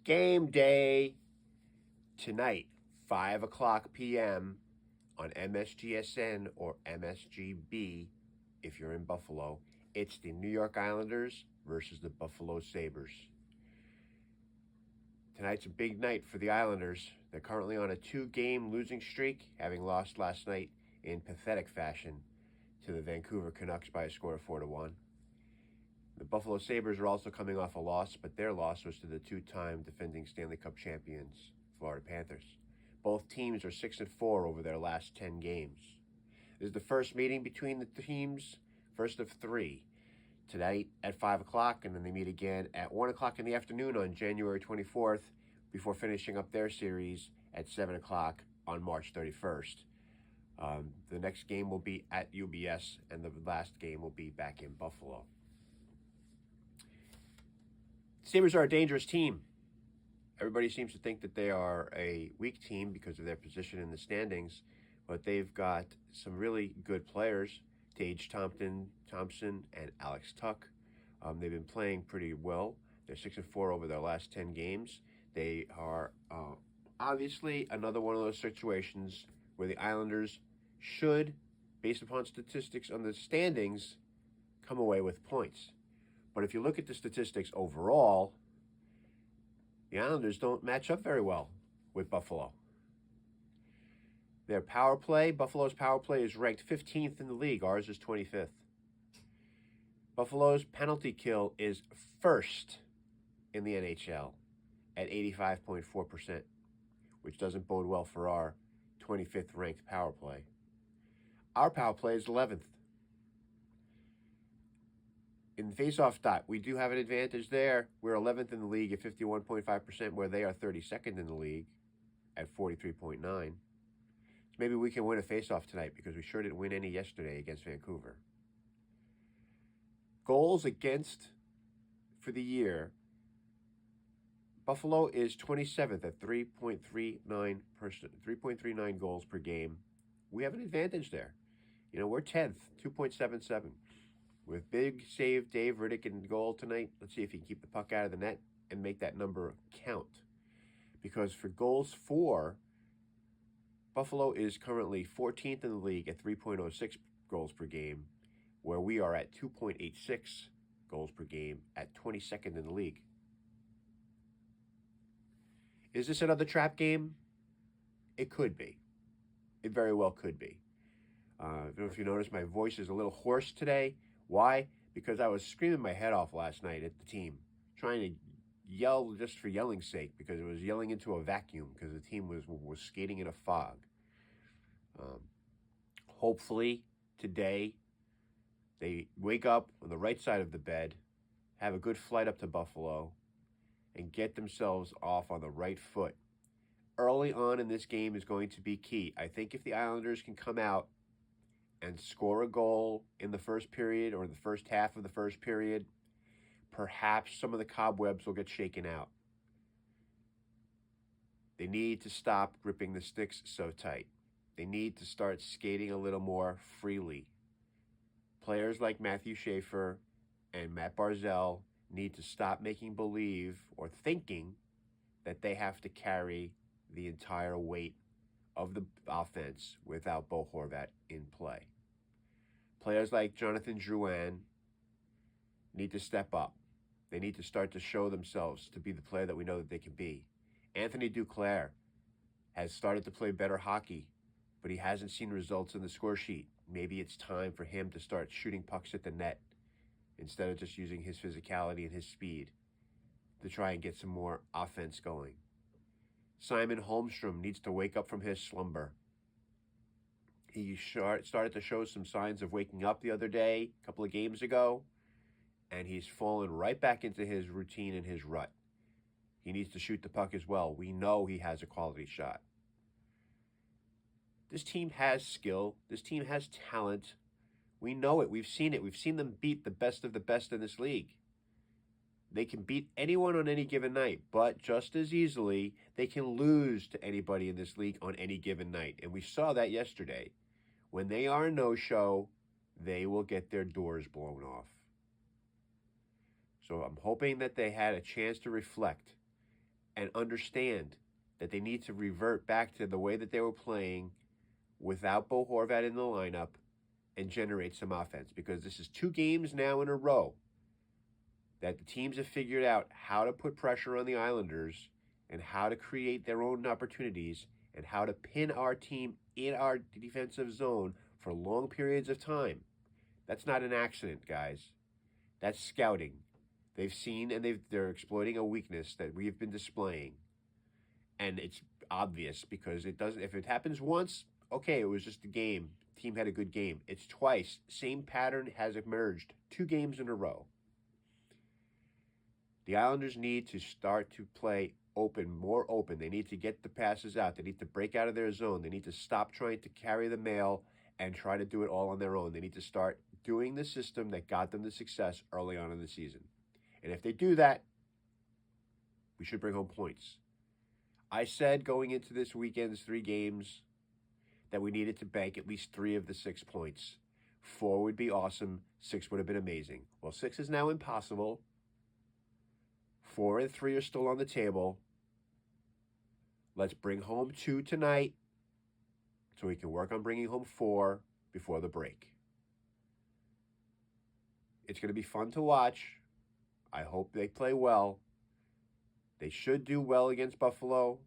Game day tonight, 5 o'clock p.m. on MSGSN or MSGB if you're in Buffalo. It's the New York Islanders versus the Buffalo Sabres. Tonight's a big night for the Islanders. They're currently on a 2-game losing streak, having lost last night in pathetic fashion to the Vancouver Canucks by a score of 4-1. The Buffalo Sabres are also coming off a loss, but their loss was to the 2-time defending Stanley Cup champions, Florida Panthers. Both teams are 6-4 over their last 10 games. This is the first meeting between the teams, first of 3, tonight at 5 o'clock, and then they meet again at 1 o'clock in the afternoon on January 24th before finishing up their series at 7 o'clock on March 31st. The next game will be at UBS, and the last game will be back in Buffalo. Sabres are a dangerous team. Everybody seems to think that they are a weak team because of their position in the standings, but they've got some really good players, Tage Thompson, and Alex Tuch. They've been playing pretty well. They're 6-4 over their last 10 games. They are obviously another one of those situations where the Islanders should, based upon statistics on the standings, come away with points. But if you look at the statistics overall, the Islanders don't match up very well with Buffalo. Their power play, Buffalo's power play is ranked 15th in the league. Ours is 25th. Buffalo's penalty kill is first in the NHL at 85.4%, which doesn't bode well for our 25th ranked power play. Our power play is 11th. In face-off dot, we do have an advantage there. We're 11th in the league at 51.5%, where they are 32nd in the league at 43.9%. So maybe we can win a face-off tonight because we sure didn't win any yesterday against Vancouver. Goals against for the year. Buffalo is 27th at 3.39 goals per game. We have an advantage there. We're 10th, 2.77. With big save Dave Riddick in goal tonight, let's see if he can keep the puck out of the net and make that number count. Because for goals for, Buffalo is currently 14th in the league at 3.06 goals per game, where we are at 2.86 goals per game at 22nd in the league. Is this another trap game? It could be. It very well could be. I don't know if you noticed, my voice is a little hoarse today. Why? Because I was screaming my head off last night at the team, trying to yell just for yelling's sake, because it was yelling into a vacuum because the team was skating in a fog. Hopefully today they wake up on the right side of the bed, have a good flight up to Buffalo, and get themselves off on the right foot. Early on in this game is going to be key. I think if the Islanders can come out and score a goal in the first period or the first half of the first period, perhaps some of the cobwebs will get shaken out. They need to stop gripping the sticks so tight. They need to start skating a little more freely. Players like Matthew Schaefer and Matt Barzal need to stop making believe or thinking that they have to carry the entire weight of the offense without Bo Horvat in play. Players like Jonathan Drouin need to step up. They need to start to show themselves to be the player that we know that they can be. Anthony Duclair has started to play better hockey, but he hasn't seen results in the score sheet. Maybe it's time for him to start shooting pucks at the net instead of just using his physicality and his speed to try and get some more offense going. Simon Holmstrom needs to wake up from his slumber. He started to show some signs of waking up the other day, a couple of games ago, and he's fallen right back into his routine and his rut. He needs to shoot the puck as well. We know he has a quality shot. This team has skill. This team has talent. We know it. We've seen it. We've seen them beat the best of the best in this league. They can beat anyone on any given night, but just as easily, they can lose to anybody in this league on any given night. And we saw that yesterday. When they are a no-show, they will get their doors blown off. So I'm hoping that they had a chance to reflect and understand that they need to revert back to the way that they were playing without Bo Horvat in the lineup and generate some offense, because this is 2 games now in a row that the teams have figured out how to put pressure on the Islanders and how to create their own opportunities and how to pin our team in our defensive zone for long periods of time. That's not an accident, guys. That's scouting. They've seen and they're exploiting a weakness that we've been displaying. And it's obvious because it doesn't. If it happens once, okay, it was just a game. Team had a good game. It's twice. Same pattern has emerged 2 games in a row. The Islanders need to start to play open, more open. They need to get the passes out. They need to break out of their zone. They need to stop trying to carry the mail and try to do it all on their own. They need to start doing the system that got them the success early on in the season. And if they do that, we should bring home points. I said going into this weekend's 3 games that we needed to bank at least 3 of the 6 points. 4 would be awesome. 6 would have been amazing. Well, 6 is now impossible. 4 and 3 are still on the table. Let's bring home 2 tonight so we can work on bringing home 4 before the break. It's going to be fun to watch. I hope they play well. They should do well against Buffalo,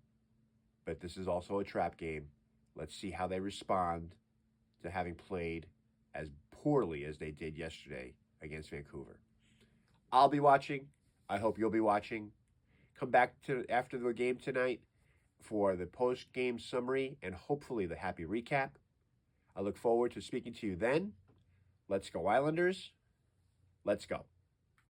but this is also a trap game. Let's see how they respond to having played as poorly as they did yesterday against Vancouver. I'll be watching. I hope you'll be watching. Come back to after the game tonight for the post-game summary and hopefully the happy recap. I look forward to speaking to you then. Let's go Islanders. Let's go.